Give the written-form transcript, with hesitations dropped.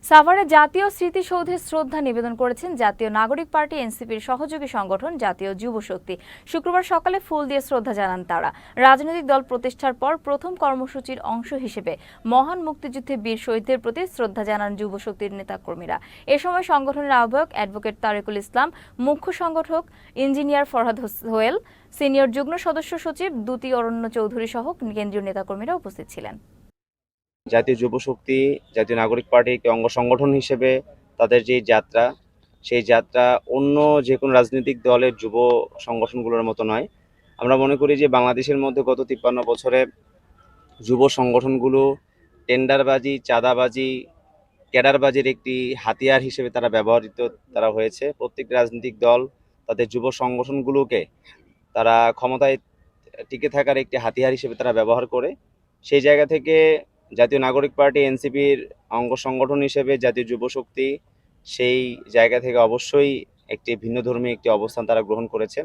সাভারে জাতীয় স্মৃতিসৌধে শ্রদ্ধা নিবেদন করেছেন জাতীয় নাগরিক পার্টি এনসিপির সহযোগী সংগঠন জাতীয় যুব শক্তি। শুক্রবার সকালে ফুল দিয়ে শ্রদ্ধা জানান তারা। রাজনৈতিক দল প্রতিষ্ঠার পর প্রথম কর্মসূচির অংশ হিসেবে মহান মুক্তিযুদ্ধে বীর শহীদদের প্রতি শ্রদ্ধা জানান যুব শক্তির নেতাকর্মীরা। এ সময় সংগঠনের আহ্বায়ক অ্যাডভোকেট তারেকুল ইসলাম, মুখ্য সংগঠক ইঞ্জিনিয়ার ফরহাদ সোহেল, সিনিয়র যুগ্ম সদস্য সচিব দ্যুতি অরণ্য চৌধুরী সহ কেন্দ্রীয় নেতাকর্মীরা উপস্থিত ছিলেন। জাতীয় যুব শক্তি জাতীয় নাগরিক পার্টির একটি অঙ্গ সংগঠন হিসেবে তাদের যে যাত্রা, সেই যাত্রা অন্য যে কোনো রাজনৈতিক দলের যুব সংগঠনগুলোর মতো নয়। আমরা মনে করি যে বাংলাদেশের মধ্যে গত ৫৩ বছরে যুব সংগঠনগুলো টেন্ডারবাজি, চাঁদাবাজি, ক্যাডারবাজির একটি হাতিয়ার হিসেবে তারা হয়েছে। প্রত্যেকটি রাজনৈতিক দল তাদের যুব সংগঠনগুলোকে তারা ক্ষমতায় টিকে থাকার একটি হাতিয়ার হিসেবে তারা ব্যবহার করে। সেই জায়গা থেকে জাতীয় নাগরিক পার্টি এনসিপির অঙ্গ সংগঠন হিসেবে জাতীয় যুব শক্তি সেই জায়গা থেকে অবশ্যই একটি ভিন্নধর্মী একটি অবস্থান তারা গ্রহণ করেছে।